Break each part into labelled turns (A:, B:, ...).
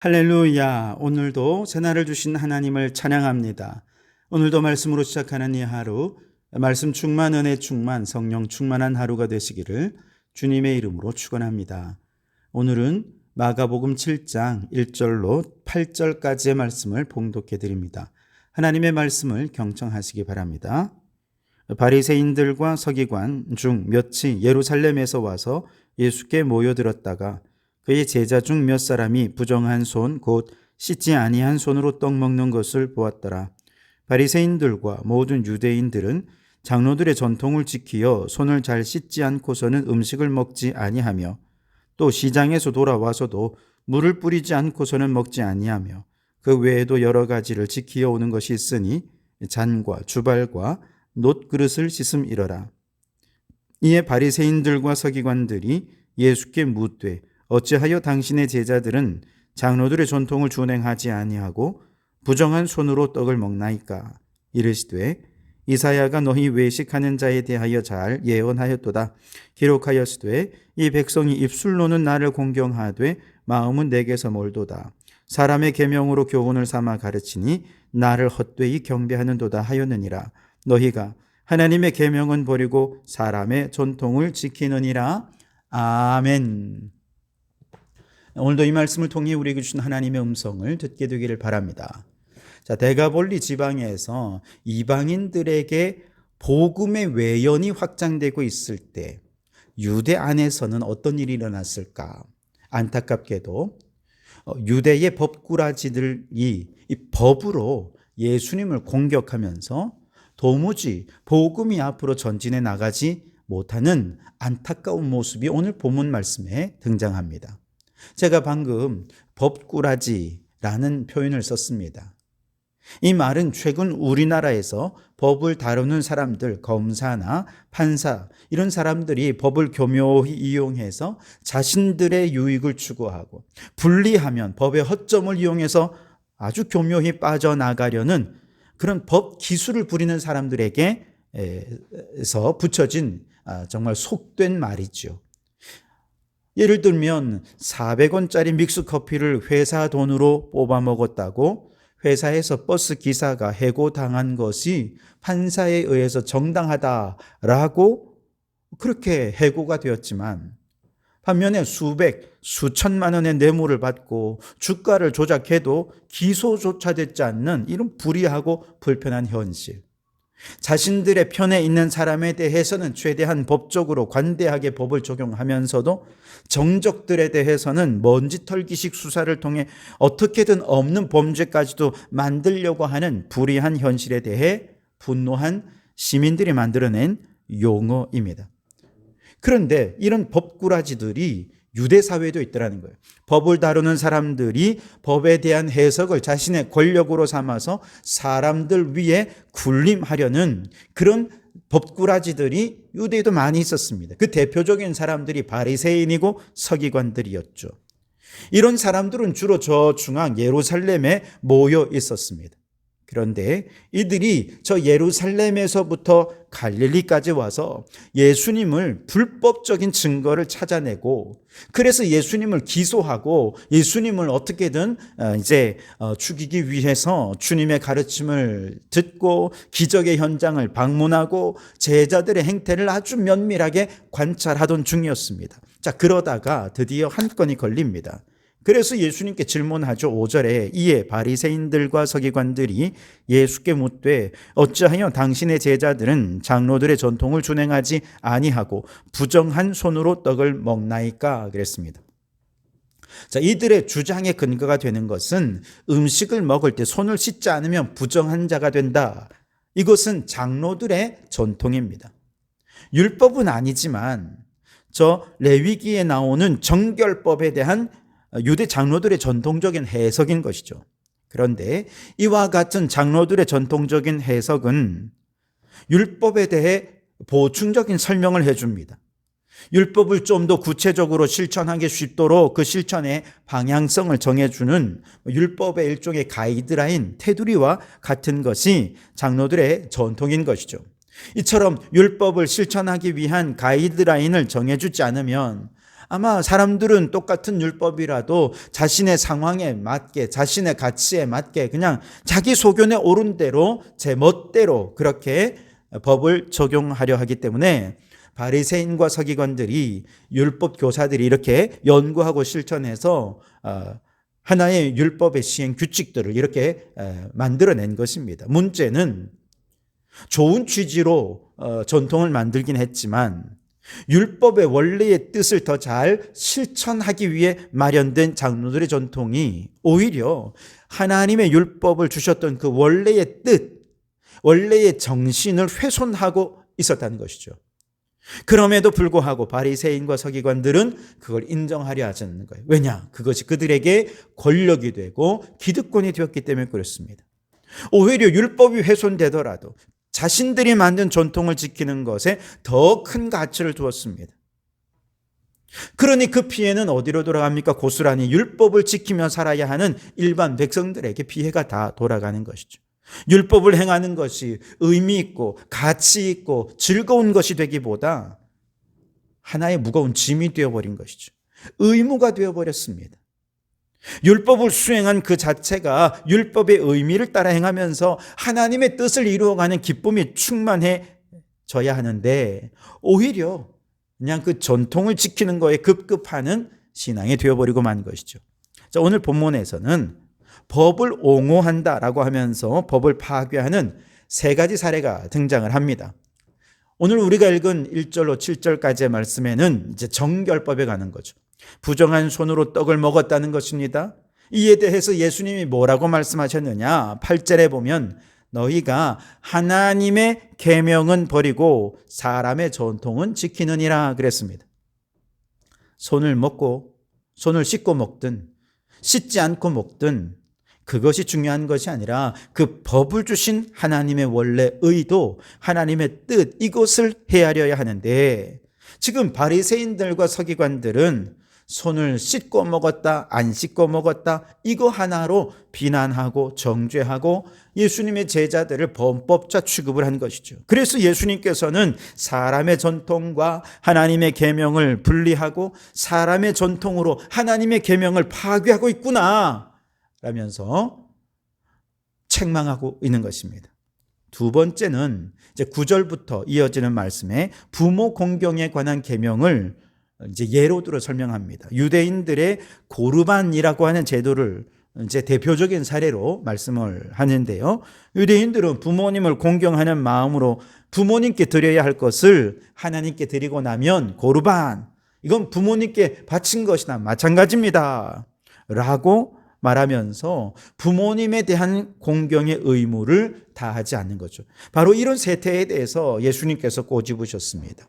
A: 할렐루야. 오늘도 새날을 주신 하나님을 찬양합니다. 오늘도 말씀으로 시작하는 이 하루, 말씀 충만, 은혜 충만, 성령 충만한 하루가 되시기를 주님의 이름으로 축원합니다. 오늘은 마가복음 7장 1절로 8절까지의 말씀을 봉독해 드립니다. 하나님의 말씀을 경청하시기 바랍니다. 바리새인들과 서기관 중 몇이 예루살렘에서 와서 예수께 모여들었다가 그의 제자 중 몇 사람이 부정한 손 곧 씻지 아니한 손으로 떡 먹는 것을 보았더라. 바리새인들과 모든 유대인들은 장로들의 전통을 지키어 손을 잘 씻지 않고서는 음식을 먹지 아니하며 또 시장에서 돌아와서도 물을 뿌리지 않고서는 먹지 아니하며 그 외에도 여러 가지를 지키어 오는 것이 있으니 잔과 주발과 놋그릇을 씻음이러라. 이에 바리새인들과 서기관들이 예수께 묻되 어찌하여 당신의 제자들은 장로들의 전통을 준행하지 아니하고 부정한 손으로 떡을 먹나이까? 이르시되 이사야가 너희 외식하는 자에 대하여 잘 예언하였도다. 기록하였으되 이 백성이 입술로는 나를 공경하되 마음은 내게서 멀도다. 사람의 계명으로 교훈을 삼아 가르치니 나를 헛되이 경배하는도다 하였느니라. 너희가 하나님의 계명은 버리고 사람의 전통을 지키느니라. 아멘. 오늘도 이 말씀을 통해 우리에게 주신 하나님의 음성을 듣게 되기를 바랍니다. 자, 데가볼리 지방에서 이방인들에게 복음의 외연이 확장되고 있을 때 유대 안에서는 어떤 일이 일어났을까? 안타깝게도 유대의 법꾸라지들이 이 법으로 예수님을 공격하면서 도무지 복음이 앞으로 전진해 나가지 못하는 안타까운 모습이 오늘 본문 말씀에 등장합니다. 제가 방금 법꾸라지라는 표현을 썼습니다. 이 말은 최근 우리나라에서 법을 다루는 사람들, 검사나 판사 이런 사람들이 법을 교묘히 이용해서 자신들의 유익을 추구하고 불리하면 법의 허점을 이용해서 아주 교묘히 빠져나가려는 그런 법 기술을 부리는 사람들에게서 붙여진 정말 속된 말이죠. 예를 들면 400원짜리 믹스커피를 회사 돈으로 뽑아 먹었다고 회사에서 버스 기사가 해고당한 것이 판사에 의해서 정당하다라고 그렇게 해고가 되었지만 반면에 수천만 원의 뇌물을 받고 주가를 조작해도 기소조차 되지 않는 이런 불의하고 불편한 현실. 자신들의 편에 있는 사람에 대해서는 최대한 법적으로 관대하게 법을 적용하면서도 정적들에 대해서는 먼지털기식 수사를 통해 어떻게든 없는 범죄까지도 만들려고 하는 불의한 현실에 대해 분노한 시민들이 만들어낸 용어입니다. 그런데 이런 법꾸라지들이 유대 사회에도 있더라는 거예요. 법을 다루는 사람들이 법에 대한 해석을 자신의 권력으로 삼아서 사람들 위에 군림하려는 그런 법꾸라지들이 유대에도 많이 있었습니다. 그 대표적인 사람들이 바리새인이고 서기관들이었죠. 이런 사람들은 주로 저 중앙 예루살렘에 모여 있었습니다. 그런데 이들이 저 예루살렘에서부터 갈릴리까지 와서 예수님을 불법적인 증거를 찾아내고 그래서 예수님을 기소하고 예수님을 어떻게든 죽이기 위해서 주님의 가르침을 듣고 기적의 현장을 방문하고 제자들의 행태를 아주 면밀하게 관찰하던 중이었습니다. 자, 그러다가 드디어 한 건이 걸립니다. 그래서 예수님께 질문하죠. 5절에 이에 바리새인들과 서기관들이 예수께 묻되 어찌하여 당신의 제자들은 장로들의 전통을 준행하지 아니하고 부정한 손으로 떡을 먹나이까? 그랬습니다. 자, 이들의 주장의 근거가 되는 것은 음식을 먹을 때 손을 씻지 않으면 부정한 자가 된다. 이것은 장로들의 전통입니다. 율법은 아니지만 저 레위기에 나오는 정결법에 대한 유대 장로들의 전통적인 해석인 것이죠. 그런데 이와 같은 장로들의 전통적인 해석은 율법에 대해 보충적인 설명을 해줍니다. 율법을 좀 더 구체적으로 실천하기 쉽도록 그 실천의 방향성을 정해주는 율법의 일종의 가이드라인, 테두리와 같은 것이 장로들의 전통인 것이죠. 이처럼 율법을 실천하기 위한 가이드라인을 정해주지 않으면 아마 사람들은 똑같은 율법이라도 자신의 상황에 맞게, 자신의 가치에 맞게 그냥 자기 소견에 오른 대로 제 멋대로 그렇게 법을 적용하려 하기 때문에 바리새인과 서기관들이, 율법 교사들이 이렇게 연구하고 실천해서 하나의 율법의 시행 규칙들을 이렇게 만들어낸 것입니다. 문제는 좋은 취지로 전통을 만들긴 했지만 율법의 원래의 뜻을 더 잘 실천하기 위해 마련된 장로들의 전통이 오히려 하나님의 율법을 주셨던 그 원래의 뜻, 원래의 정신을 훼손하고 있었다는 것이죠. 그럼에도 불구하고 바리새인과 서기관들은 그걸 인정하려 하지 않는 거예요. 왜냐? 그것이 그들에게 권력이 되고 기득권이 되었기 때문에 그렇습니다. 오히려 율법이 훼손되더라도 자신들이 만든 전통을 지키는 것에 더 큰 가치를 두었습니다. 그러니 그 피해는 어디로 돌아갑니까? 고스란히 율법을 지키며 살아야 하는 일반 백성들에게 피해가 다 돌아가는 것이죠. 율법을 행하는 것이 의미 있고 가치 있고 즐거운 것이 되기보다 하나의 무거운 짐이 되어버린 것이죠. 의무가 되어버렸습니다. 율법을 수행한 그 자체가 율법의 의미를 따라 행하면서 하나님의 뜻을 이루어가는 기쁨이 충만해져야 하는데 오히려 그냥 그 전통을 지키는 거에 급급하는 신앙이 되어버리고 만 것이죠. 자, 오늘 본문에서는 법을 옹호한다라고 하면서 법을 파괴하는 세 가지 사례가 등장을 합니다. 오늘 우리가 읽은 1절로 7절까지의 말씀에는 이제 정결법에 가는 거죠. 부정한 손으로 떡을 먹었다는 것입니다. 이에 대해서 예수님이 뭐라고 말씀하셨느냐? 8절에 보면 너희가 하나님의 계명은 버리고 사람의 전통은 지키느니라 그랬습니다. 손을 씻고 먹든 씻지 않고 먹든 그것이 중요한 것이 아니라 그 법을 주신 하나님의 원래 의도, 하나님의 뜻, 이것을 헤아려야 하는데 지금 바리새인들과 서기관들은 손을 씻고 먹었다, 안 씻고 먹었다, 이거 하나로 비난하고 정죄하고 예수님의 제자들을 범법자 취급을 한 것이죠. 그래서 예수님께서는 사람의 전통과 하나님의 계명을 분리하고 사람의 전통으로 하나님의 계명을 파괴하고 있구나 라면서 책망하고 있는 것입니다. 두 번째는 이제 9절부터 이어지는 말씀에 부모 공경에 관한 계명을 이제 예로 들어 설명합니다. 유대인들의 고르반이라고 하는 제도를 이제 대표적인 사례로 말씀을 하는데요. 유대인들은 부모님을 공경하는 마음으로 부모님께 드려야 할 것을 하나님께 드리고 나면 고르반, 이건 부모님께 바친 것이나 마찬가지입니다 라고 말하면서 부모님에 대한 공경의 의무를 다하지 않는 거죠. 바로 이런 세태에 대해서 예수님께서 꼬집으셨습니다.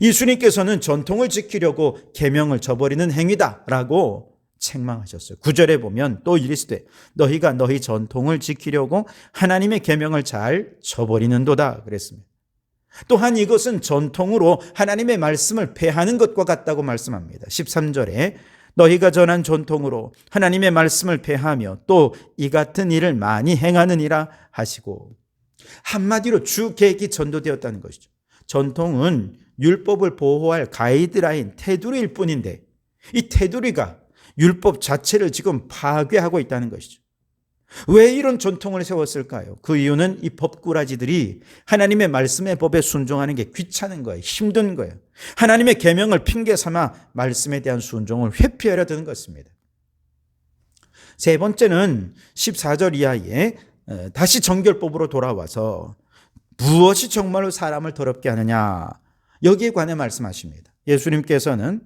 A: 예수님께서는 전통을 지키려고 계명을 저버리는 행위다라고 책망하셨어요. 9절에 보면 또 이르시되 너희가 너희 전통을 지키려고 하나님의 계명을 잘 저버리는도다 그랬습니다. 또한 이것은 전통으로 하나님의 말씀을 폐하는 것과 같다고 말씀합니다. 13절에 너희가 전한 전통으로 하나님의 말씀을 폐하며 또 이 같은 일을 많이 행하느니라 하시고, 한마디로 주객이 전도되었다는 것이죠. 전통은 율법을 보호할 가이드라인, 테두리일 뿐인데 이 테두리가 율법 자체를 지금 파괴하고 있다는 것이죠. 왜 이런 전통을 세웠을까요? 그 이유는 이 법꾸라지들이 하나님의 말씀의 법에 순종하는 게 귀찮은 거예요. 힘든 거예요. 하나님의 계명을 핑계 삼아 말씀에 대한 순종을 회피하려 드는 것입니다. 세 번째는 14절 이하에 다시 정결법으로 돌아와서 무엇이 정말로 사람을 더럽게 하느냐, 여기에 관해 말씀하십니다. 예수님께서는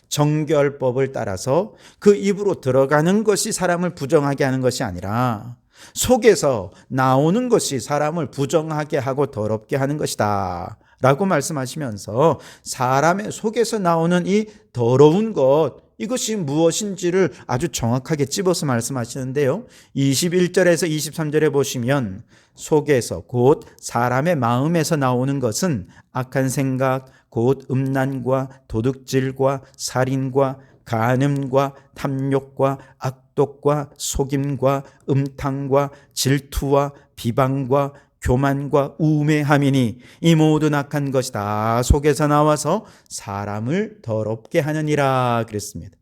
A: 정결법을 따라서 그 입으로 들어가는 것이 사람을 부정하게 하는 것이 아니라 속에서 나오는 것이 사람을 부정하게 하고 더럽게 하는 것이다 라고 말씀하시면서 사람의 속에서 나오는 이 더러운 것, 이것이 무엇인지를 아주 정확하게 찝어서 말씀하시는데요. 21절에서 23절에 보시면 속에서 곧 사람의 마음에서 나오는 것은 악한 생각, 곧 음란과 도둑질과 살인과 간음과 탐욕과 악독과 속임과 음탕과 질투와 비방과 교만과 우매함이니 이 모든 악한 것이 다 속에서 나와서 사람을 더럽게 하느니라 그랬습니다.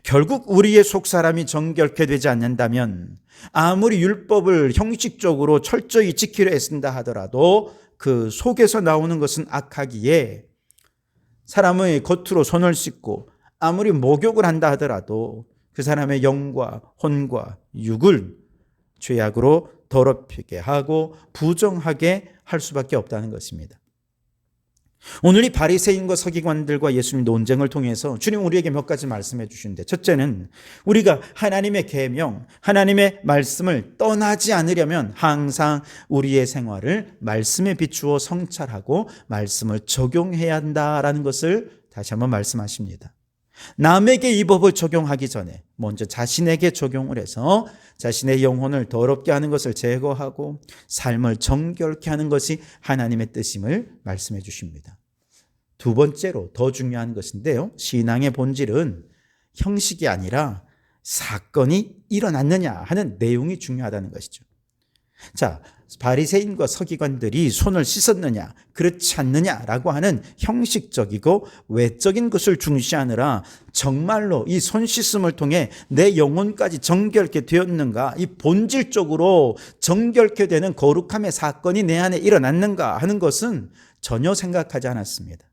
A: 결국 우리의 속사람이 정결케 되지 않는다면 아무리 율법을 형식적으로 철저히 지키려 애쓴다 하더라도 그 속에서 나오는 것은 악하기에 사람의 겉으로 손을 씻고 아무리 목욕을 한다 하더라도 그 사람의 영과 혼과 육을 죄악으로 더럽히게 하고 부정하게 할 수밖에 없다는 것입니다. 오늘 이 바리새인과 서기관들과 예수님 논쟁을 통해서 주님 우리에게 몇 가지 말씀해 주시는데, 첫째는 우리가 하나님의 계명, 하나님의 말씀을 떠나지 않으려면 항상 우리의 생활을 말씀에 비추어 성찰하고 말씀을 적용해야 한다라는 것을 다시 한번 말씀하십니다. 남에게 이 법을 적용하기 전에 먼저 자신에게 적용을 해서 자신의 영혼을 더럽게 하는 것을 제거하고 삶을 정결케 하는 것이 하나님의 뜻임을 말씀해 주십니다. 두 번째로 더 중요한 것인데요, 신앙의 본질은 형식이 아니라 사건이 일어났느냐 하는 내용이 중요하다는 것이죠. 자, 바리새인과 서기관들이 손을 씻었느냐 그렇지 않느냐라고 하는 형식적이고 외적인 것을 중시하느라 정말로 이 손 씻음을 통해 내 영혼까지 정결케 되었는가, 이 본질적으로 정결케 되는 거룩함의 사건이 내 안에 일어났는가 하는 것은 전혀 생각하지 않았습니다.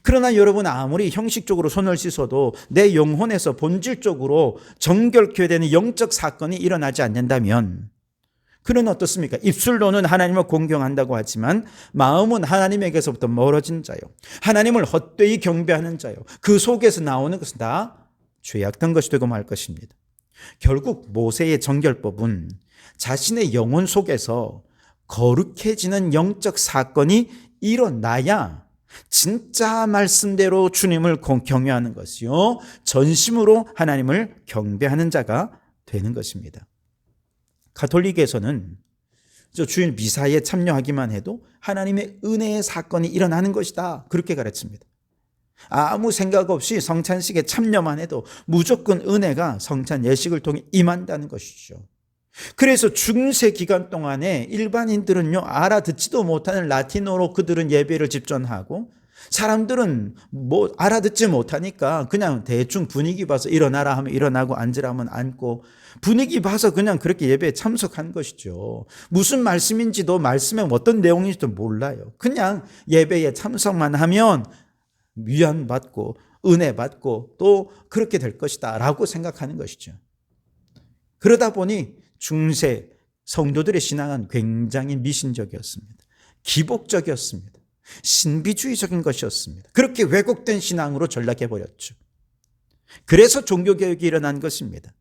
A: 그러나 여러분, 아무리 형식적으로 손을 씻어도 내 영혼에서 본질적으로 정결케 되는 영적 사건이 일어나지 않는다면 그는 어떻습니까? 입술로는 하나님을 공경한다고 하지만 마음은 하나님에게서부터 멀어진 자요, 하나님을 헛되이 경배하는 자요, 그 속에서 나오는 것은 다 죄악된 것이 되고 말 것입니다. 결국 모세의 정결법은 자신의 영혼 속에서 거룩해지는 영적 사건이 일어나야 진짜 말씀대로 주님을 경외하는 것이요, 전심으로 하나님을 경배하는 자가 되는 것입니다. 가톨릭에서는 주일 미사에 참여하기만 해도 하나님의 은혜의 사건이 일어나는 것이다, 그렇게 가르칩니다. 아무 생각 없이 성찬식에 참여만 해도 무조건 은혜가 성찬 예식을 통해 임한다는 것이죠. 그래서 중세 기간 동안에 일반인들은요, 알아듣지도 못하는 라틴어로 그들은 예배를 집전하고, 사람들은 뭐 알아듣지 못하니까 그냥 대충 분위기 봐서 일어나라 하면 일어나고 앉으라 하면 앉고, 분위기 봐서 그냥 그렇게 예배에 참석한 것이죠. 무슨 말씀인지도, 말씀의 어떤 내용인지도 몰라요. 그냥 예배에 참석만 하면 위안받고 은혜 받고 또 그렇게 될 것이다 라고 생각하는 것이죠. 그러다 보니 중세 성도들의 신앙은 굉장히 미신적이었습니다. 기복적이었습니다. 신비주의적인 것이었습니다. 그렇게 왜곡된 신앙으로 전락해버렸죠. 그래서 종교개혁이 일어난 것입니다.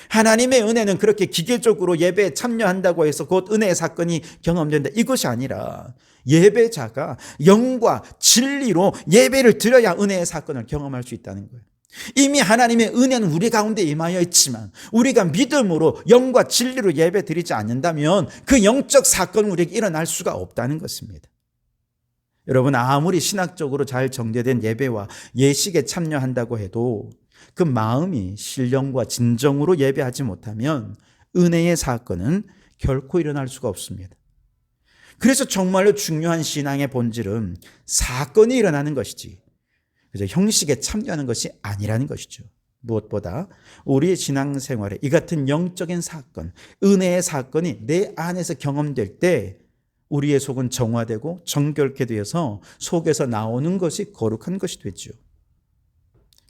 A: 하나님의 은혜는 그렇게 기계적으로 예배에 참여한다고 해서 곧 은혜의 사건이 경험된다, 이것이 아니라 예배자가 영과 진리로 예배를 드려야 은혜의 사건을 경험할 수 있다는 거예요. 이미 하나님의 은혜는 우리 가운데 임하여 있지만 우리가 믿음으로 영과 진리로 예배 드리지 않는다면 그 영적 사건은 우리에게 일어날 수가 없다는 것입니다. 여러분, 아무리 신학적으로 잘 정제된 예배와 예식에 참여한다고 해도 그 마음이 신령과 진정으로 예배하지 못하면 은혜의 사건은 결코 일어날 수가 없습니다. 그래서 정말로 중요한 신앙의 본질은 사건이 일어나는 것이지, 그래서 형식에 참여하는 것이 아니라는 것이죠. 무엇보다 우리의 신앙생활에 이 같은 영적인 사건, 은혜의 사건이 내 안에서 경험될 때 우리의 속은 정화되고 정결케 되어서 속에서 나오는 것이 거룩한 것이 되죠.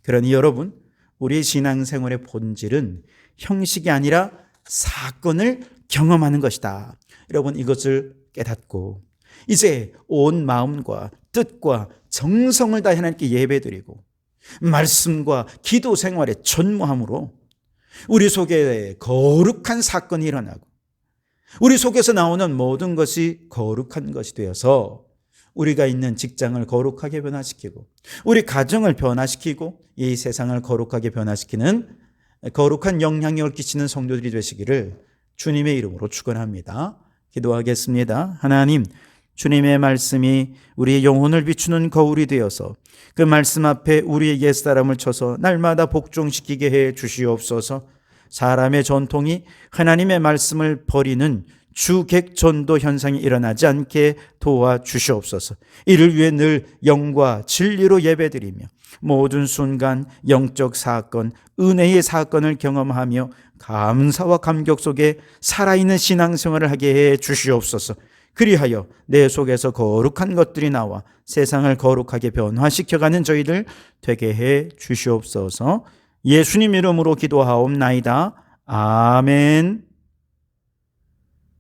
A: 그러니 여러분, 우리의 신앙생활의 본질은 형식이 아니라 사건을 경험하는 것이다. 여러분, 이것을 깨닫고 이제 온 마음과 뜻과 정성을 다해 하나님께 예배드리고 말씀과 기도 생활에 전무함으로 우리 속에 거룩한 사건이 일어나고 우리 속에서 나오는 모든 것이 거룩한 것이 되어서 우리가 있는 직장을 거룩하게 변화시키고 우리 가정을 변화시키고 이 세상을 거룩하게 변화시키는 거룩한 영향력을 끼치는 성도들이 되시기를 주님의 이름으로 축원합니다. 기도하겠습니다. 하나님, 주님의 말씀이 우리의 영혼을 비추는 거울이 되어서 그 말씀 앞에 우리의 옛사람을 쳐서 날마다 복종시키게 해 주시옵소서. 사람의 전통이 하나님의 말씀을 버리는 주객전도 현상이 일어나지 않게 도와주시옵소서. 이를 위해 늘 영과 진리로 예배드리며 모든 순간 영적 사건, 은혜의 사건을 경험하며 감사와 감격 속에 살아있는 신앙생활을 하게 해 주시옵소서. 그리하여 내 속에서 거룩한 것들이 나와 세상을 거룩하게 변화시켜가는 저희들 되게 해 주시옵소서. 예수님 이름으로 기도하옵나이다. 아멘.